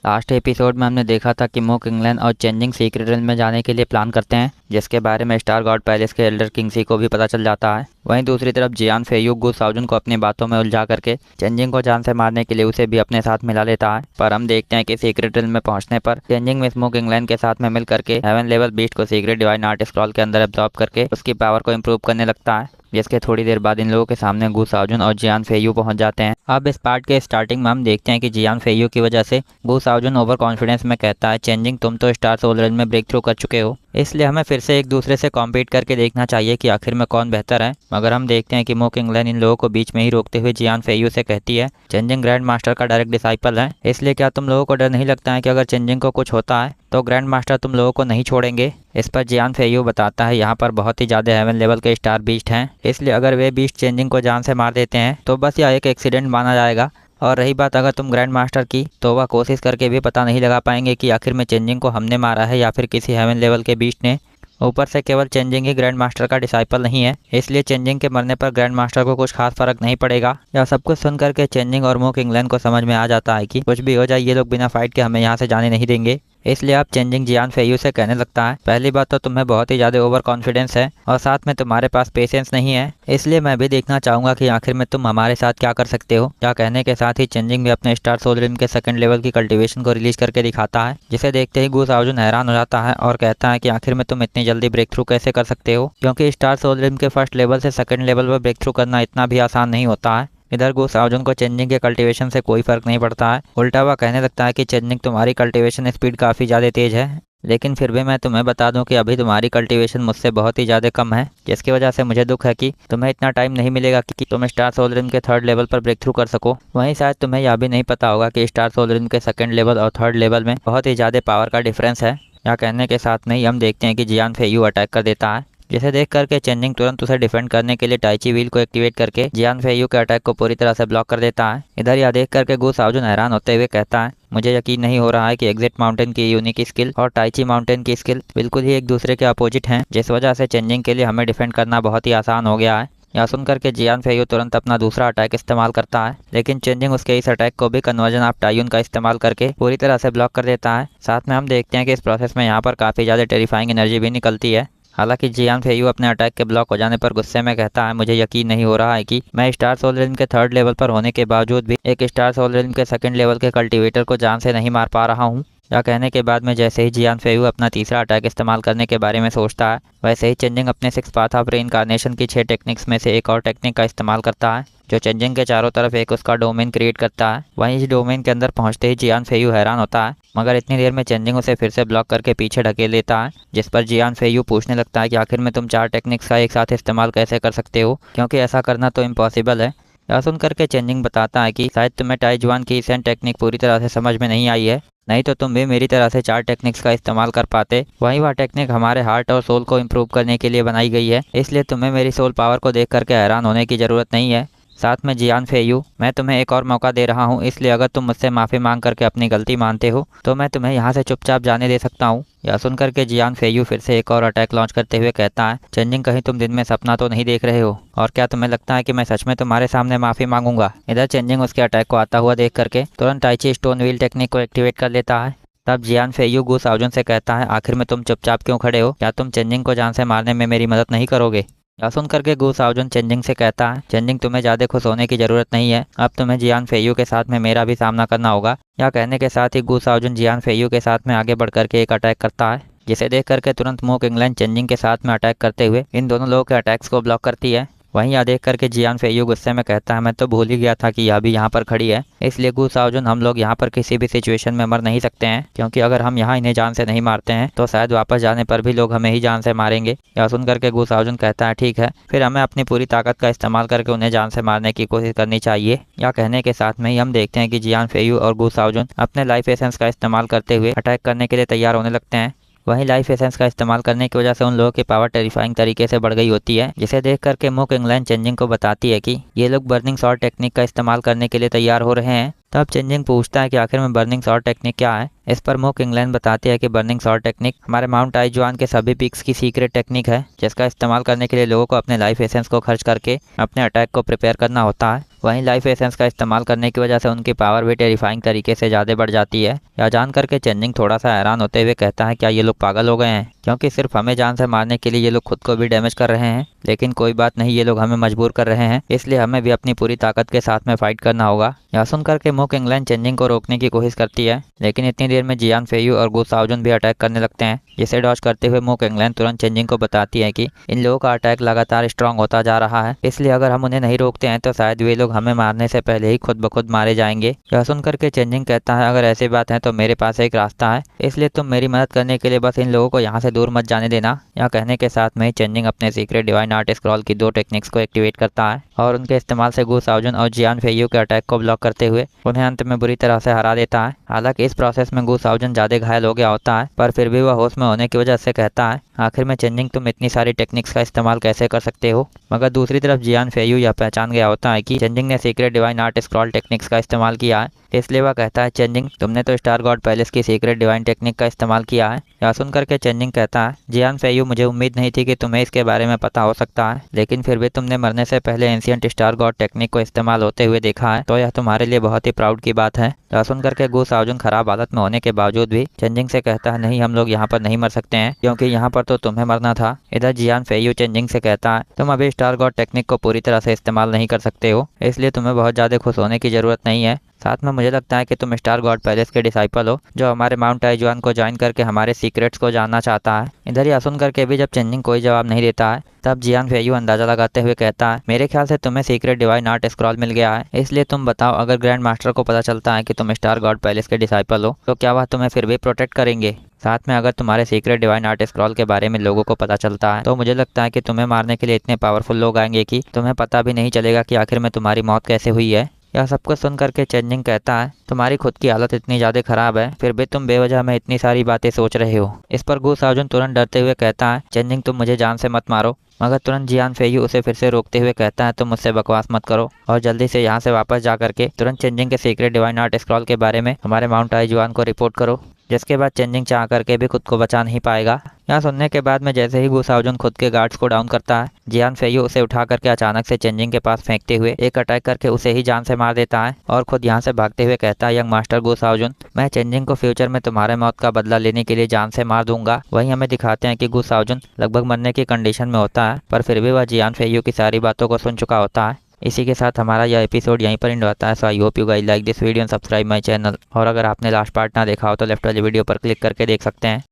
Last episode में हमने देखा था कि मोक इंग्लैंड और चेंजिंग सीक्रेट रेल में जाने के लिए प्लान करते हैं, जिसके बारे में स्टार गॉड पैलेस के एल्डर किंगसी को भी पता चल जाता है। वहीं दूसरी तरफ जियान फेयू गु साउजन को अपनी बातों में उलझा करके चेंजिंग को जान से मारने के लिए उसे भी अपने साथ मिला लेता है। पर हम देखते हैं कि सीक्रेट रेल में पहुंचने पर चेंजिंग में स्मोक इंग्लैंड के साथ में मिल करके हेवन लेवल बीस्ट को सीक्रेट डिवाइन आर्ट स्क्रॉल के अंदर एब्जॉर्ब करके उसकी पावर को इम्प्रूव करने लगता है, जिसके थोड़ी देर बाद इन लोगों के सामने गु साउजन और जियान फेयू पहुंच जाते हैं। अब इस पार्ट के स्टार्टिंग में हम देखते हैं कि जियान फेयू की वजह से गु साउजन ओवर कॉन्फिडेंस में कहता है, चेंजिंग तुम तो स्टार सोल रेल में ब्रेक थ्रू कर चुके हो, इसलिए हमें फिर से एक दूसरे से कॉम्पीट करके देखना चाहिए कि आखिर में कौन बेहतर है। मगर हम देखते हैं कि मोक इंग्लैंड इन लोगों को बीच में ही रोकते हुए जियान फेयू से कहती है, चेंजिंग ग्रैंड मास्टर का डायरेक्ट डिसाइपल है, इसलिए क्या तुम लोगों को डर नहीं लगता है कि अगर चेंजिंग को कुछ होता है तो ग्रैंड मास्टर तुम लोगों को नहीं छोड़ेंगे। इस पर जियान फेयू बताता है, यहाँ पर बहुत ही ज़्यादा हेवन लेवल के स्टार बीस्ट हैं, इसलिए अगर वे बीस्ट चेंजिंग को जान से मार देते हैं तो बस यह एक एक्सीडेंट माना जाएगा। और रही बात अगर तुम ग्रैंड मास्टर की, तो वह कोशिश करके भी पता नहीं लगा पाएंगे कि आखिर में चेंजिंग को हमने मारा है या फिर किसी हेवन लेवल के बीस्ट ने। ऊपर से केवल चेंजिंग ही ग्रैंड मास्टर का डिसाइपल नहीं है, इसलिए चेंजिंग के मरने पर ग्रैंड मास्टर को कुछ खास फर्क नहीं पड़ेगा। यह सब कुछ सुन करके चेंजिंग और मोक इंग्लैंड को समझ में आ जाता है कि कुछ भी हो जाए ये लोग बिना फाइट के हमें यहाँ से जाने नहीं देंगे। इसलिए अब चेंजिंग जियान फेयू से कहने लगता है, पहली बात तो तुम्हें बहुत ही ज़्यादा ओवर कॉन्फिडेंस है और साथ में तुम्हारे पास पेशेंस नहीं है, इसलिए मैं भी देखना चाहूँगा कि आखिर में तुम हमारे साथ क्या कर सकते हो। क्या कहने के साथ ही चेंजिंग भी अपने स्टार सोल रिम के सेकंड लेवल की कल्टीवेशन को रिलीज करके दिखाता है, जिसे देखते ही गु साउजन हैरान हो जाता है और कहता है कि आखिर में तुम इतनी जल्दी ब्रेक थ्रू कैसे कर सकते हो, क्योंकि स्टार सोल रिम के फर्स्ट लेवल से सेकंड लेवल पर ब्रेक थ्रू करना इतना भी आसान नहीं होता है। इधर गु साउजन को चेंजिंग के कल्टीवेशन से कोई फर्क नहीं पड़ता है, उल्टा वह कहने लगता है कि चेंजिंग तुम्हारी कल्टीवेशन स्पीड काफ़ी ज़्यादा तेज़ है, लेकिन फिर भी मैं तुम्हें बता दूं कि अभी तुम्हारी कल्टीवेशन मुझसे बहुत ही ज़्यादा कम है, जिसकी वजह से मुझे दुख है कि तुम्हें इतना टाइम नहीं मिलेगा कि तुम स्टार सोल रिम के थर्ड लेवल पर ब्रेक थ्रू कर सको। वहीं शायद तुम्हें यह भी नहीं पता होगा कि स्टार सोल रिम के सेकंड लेवल और थर्ड लेवल में बहुत ही ज़्यादा पावर का डिफरेंस है। यह कहने के साथ में ही हम देखते हैं कि जियान फेयू अटैक कर देता है, जिसे देख करके चेंजिंग तुरंत उसे डिफेंड करने के लिए टाइची व्हील को एक्टिवेट करके जियान फेयू के अटैक को पूरी तरह से ब्लॉक कर देता है। इधर यह देख करके गु साउजन हैरान होते हुए कहता है, मुझे यकीन नहीं हो रहा है कि एग्जिट माउंटेन की यूनिक स्किल और टाइची माउंटेन की स्किल बिल्कुल ही एक दूसरे के अपोजिट हैं, जिस वजह से चेंजिंग के लिए हमें डिफेंड करना बहुत ही आसान हो गया है। यह सुनकर के जियान फेयू तुरंत अपना दूसरा अटैक इस्तेमाल करता है, लेकिन चेंजिंग उसके इस अटैक को भी कन्वर्जन ऑफ टाइयून का इस्तेमाल करके पूरी तरह से ब्लॉक कर देता है। साथ में हम देखते हैं कि इस प्रोसेस में यहाँ पर काफ़ी ज़्यादा टेरिफाइंग एनर्जी भी निकलती है। हालांकि जियान फेयू अपने अटैक के ब्लॉक हो जाने पर गुस्से में कहता है, मुझे यकीन नहीं हो रहा है कि मैं स्टार सोल रिम के थर्ड लेवल पर होने के बावजूद भी एक स्टार सोल रिम के सेकंड लेवल के कल्टीवेटर को जान से नहीं मार पा रहा हूँ। यह कहने के बाद में जैसे ही जियान फेयू अपना तीसरा अटैक इस्तेमाल करने के बारे में सोचता है, वैसे ही चेंजिंग अपने 6 पाथ ऑफ रीइंकार्नेशन की 6 टेक्निक्स में से एक और टेक्निक का इस्तेमाल करता है, जो चेंजिंग के चारों तरफ एक उसका डोमेन क्रिएट करता है। वहीं इस डोमेन के अंदर पहुंचते ही जियान फेयू हैरान होता है, मगर इतनी देर में चेंजिंग उसे फिर से ब्लॉक करके पीछे ढकेल लेता है, जिस पर जियान फेयू पूछने लगता है कि आखिर में तुम 4 टेक्निक्स का एक साथ इस्तेमाल कैसे कर सकते हो, क्योंकि ऐसा करना तो इम्पॉसिबल है। यह सुन करके चेंजिंग बताता है कि शायद तुम्हें टाइजुआन की सेंट टेक्निक पूरी तरह से समझ में नहीं आई है, नहीं तो तुम भी मेरी तरह से 4 टेक्निक्स का इस्तेमाल कर पाते। वहीं वह टेक्निक हमारे हार्ट और सोल को इम्प्रूव करने के लिए बनाई गई है, इसलिए तुम्हें मेरी सोल पावर को देख करके हैरान होने की ज़रूरत नहीं है। साथ में जियान फेयू, मैं तुम्हें एक और मौका दे रहा हूँ, इसलिए अगर तुम मुझसे माफ़ी मांग करके अपनी गलती मानते हो तो मैं तुम्हें यहाँ से चुपचाप जाने दे सकता हूँ। यह सुनकर के जियान फेयू फिर से एक और अटैक लॉन्च करते हुए कहता है, चेंजिंग कहीं तुम दिन में सपना तो नहीं देख रहे हो, और क्या तुम्हें लगता है कि मैं सच में तुम्हारे सामने माफ़ी मांगूंगा। इधर चेंजिंग उसके अटैक को आता हुआ देख करके तुरंत टाइची स्टोन व्हील टेक्निक को एक्टिवेट कर लेता है। तब जियान फेयू गु साउजन से कहता है, आखिर में तुम चुपचाप क्यों खड़े हो, क्या तुम चेंजिंग को जान से मारने में मेरी मदद नहीं करोगे। यह सुन करके गु साउजन चेंजिंग से कहता है, चेंजिंग तुम्हें ज़्यादा खुश होने की ज़रूरत नहीं है, अब तुम्हें जियान फेयू के साथ में मेरा भी सामना करना होगा। यह कहने के साथ ही गु साउजन जियान फेयू के साथ में आगे बढ़ करके एक अटैक करता है, जिसे देख करके तुरंत मोक इंग्लैंड चेंजिंग के साथ में अटैक करते हुए इन दोनों लोगों के अटैक्स को ब्लॉक करती है। वहीं यह देख करके जियान फेयू गुस्से में कहता है, मैं तो भूल ही गया था कि यह भी यहाँ पर खड़ी है, इसलिए गु साउजन हम लोग यहाँ पर किसी भी सिचुएशन में मर नहीं सकते हैं, क्योंकि अगर हम यहाँ इन्हें जान से नहीं मारते हैं तो शायद वापस जाने पर भी लोग हमें ही जान से मारेंगे। यह सुन करके गु साउजन कहता है, ठीक है, फिर हमें अपनी पूरी ताकत का इस्तेमाल करके उन्हें जान से मारने की कोशिश करनी चाहिए। यह कहने के साथ में ही हम देखते हैं कि जियान फेयू और गु साउजन अपने लाइफ एसेंस का इस्तेमाल करते हुए अटैक करने के लिए तैयार होने लगते हैं। वहीं लाइफ एसेंस का इस्तेमाल करने की वजह से उन लोगों की पावर टेरिफाइंग तरीके से बढ़ गई होती है, जिसे देख करके मोक इंग्लैंड चेंजिंग को बताती है कि ये लोग बर्निंग शॉट टेक्निक का इस्तेमाल करने के लिए तैयार हो रहे हैं। तब चेंजिंग पूछता है कि आखिर में बर्निंग शॉट टेक्निक क्या है। इस पर मो किंगलैन बताती है कि बर्निंग शॉट टेक्निक हमारे माउंट आइजुआन के सभी पीक्स की सीक्रेट टेक्निक है, जिसका इस्तेमाल करने के लिए लोगों को अपने लाइफ एसेंस को खर्च करके अपने अटैक को प्रिपेयर करना होता है। वहीं लाइफ एसेंस का इस्तेमाल करने की वजह से उनकी पावर भी टेरिफाइंग तरीके से ज़्यादा बढ़ जाती है। यह जान करके चेंजिंग थोड़ा सा हैरान होते हुए कहता है क्या ये लोग पागल हो गए हैं, क्योंकि सिर्फ हमें जान से मारने के लिए ये लोग खुद को भी डैमेज कर रहे हैं। लेकिन कोई बात नहीं, ये लोग हमें मजबूर कर रहे हैं, इसलिए हमें भी अपनी पूरी ताकत के साथ में फाइट करना होगा। यह सुन करके मो किंगलैन चेंजिंग को रोकने की कोशिश करती है, लेकिन इतनी देर में जियान फेयू और गु साओजुन भी अटैक करने लगते हैं, जिसे डॉज करते हुए मो किंगलैन तुरंत चेंजिंग को बताती है कि इन लोगों का अटैक लगातार स्ट्रांग होता जा रहा है, इसलिए अगर हम उन्हें नहीं रोकते हैं तो शायद वे लोग हमें मारने से पहले ही खुद ब खुद मारे जाएंगे। यह सुन करके चेंजिंग कहता है अगर ऐसी बात है तो मेरे पास एक रास्ता है, इसलिए तुम मेरी मदद करने के लिए बस इन लोगों को यहाँ से दूर मत जाने देना। यह कहने के साथ में ही चेंजिंग अपने सीक्रेट डिवाइन आर्ट स्क्रॉल की 2 टेक्निक्स को एक्टिवेट करता है और उनके इस्तेमाल से गु साओजुन और जियान फेयू के अटैक को ब्लॉक करते हुए उन्हें अंत में बुरी तरह से हरा देता है। हालांकि इस प्रोसेस में गु साओजुन ज्यादा घायल हो गया होता है, पर फिर भी वह होश में होने की वजह से कहता है आखिर में चेंजिंग तुम इतनी सारी टेक्निक्स का इस्तेमाल कैसे कर सकते हो। मगर दूसरी तरफ जियान फेयू यह पहचान गया होता है कि चेंजिंग ने secret divine art scroll techniques का इस्तेमाल किया है, इसलिए वह कहता है चेंजिंग तुमने तो स्टार गॉड पैलेस की सीक्रेट डिवाइन टेक्निक का इस्तेमाल किया है। यह सुन करके चेंजिंग कहता है जियान फेयू मुझे उम्मीद नहीं थी कि तुम्हें इसके बारे में पता हो सकता है, लेकिन फिर भी तुमने मरने से पहले एंशिएंट स्टार गॉड टेक्निक को इस्तेमाल होते हुए देखा है, तो यह तुम्हारे लिए बहुत ही प्राउड की बात है। यह सुन करके गु साओजुन खराब हालत में होने के बावजूद भी चेंजिंग से कहता है नहीं, हम लोग यहाँ पर नहीं मर सकते हैं, क्योंकि यहाँ पर तो तुम्हें मरना था। इधर जियान फेयू चेंजिंग से कहता है तुम अभी स्टार गॉड टेक्निक को पूरी तरह से इस्तेमाल नहीं कर सकते हो, इसलिए तुम्हें बहुत ज़्यादा खुश होने की ज़रूरत नहीं है। साथ में मुझे लगता है कि तुम स्टार गॉड पैलेस के डिसाइपल हो जो हमारे माउंट आइजुआन को ज्वाइन करके हमारे सीक्रेट्स को जानना चाहता है। इधर यह सुन करके भी जब चेंजिंग कोई जवाब नहीं देता है, तब जियान फेयू अंदाजा लगाते हुए कहता है मेरे ख्याल से तुम्हें सीक्रेट डिवाइन आर्ट स्क्रॉल मिल गया है, इसलिए तुम बताओ अगर ग्रैंड मास्टर को पता चलता है कि तुम स्टार गॉड पैलेस के डिसाइपल हो तो क्या वह तुम्हें फिर भी प्रोटेक्ट करेंगे। साथ में अगर तुम्हारे सीक्रेट डिवाइन आर्ट स्क्रॉल के बारे में लोगों को पता चलता है तो मुझे लगता है कि तुम्हें मारने के लिए इतने पावरफुल लोग आएंगे कि तुम्हें पता भी नहीं चलेगा कि आखिर में तुम्हारी मौत कैसे हुई है। यह सब कुछ सुन करके चेंजिंग कहता है तुम्हारी खुद की हालत इतनी ज़्यादा खराब है, फिर भी तुम बेवजह में इतनी सारी बातें सोच रहे हो। इस पर गु साओजुन तुरंत डरते हुए कहता है चेंजिंग तुम मुझे जान से मत मारो, मगर तुरंत जियान फेयू उसे फिर से रोकते हुए कहता है तुम मुझसे बकवास मत करो और जल्दी से यहाँ से वापस जा करके तुरंत चेंजिंग के सीक्रेट डिवाइन आर्ट स्क्रॉल के बारे में हमारे माउंट आइजुआन को रिपोर्ट करो। जिसके बाद चेंजिंग चाह करके भी खुद को बचा नहीं पाएगा। यहाँ सुनने के बाद में जैसे ही गु साओजुन खुद के गार्ड्स को डाउन करता है, जियान फेयू उसे उठा करके अचानक से चेंजिंग के पास फेंकते हुए एक अटैक करके उसे ही जान से मार देता है और खुद यहाँ से भागते हुए कहता है यंग मास्टर गु साओजुन मैं चेंजिंग को फ्यूचर में तुम्हारे मौत का बदला लेने के लिए जान से मार दूंगा। वहीं हमें दिखाते हैं कि गु साओजुन लगभग मरने की कंडीशन में होता है, पर फिर भी वह जियान फेयू की सारी बातों को सुन चुका होता है। इसी के साथ हमारा यह एपिसोड यहीं पर एंड होता है। So I hope you guys like this video and subscribe my channel. और अगर आपने लास्ट पार्ट ना देखा हो तो लेफ्ट वाली वीडियो पर क्लिक करके देख सकते हैं।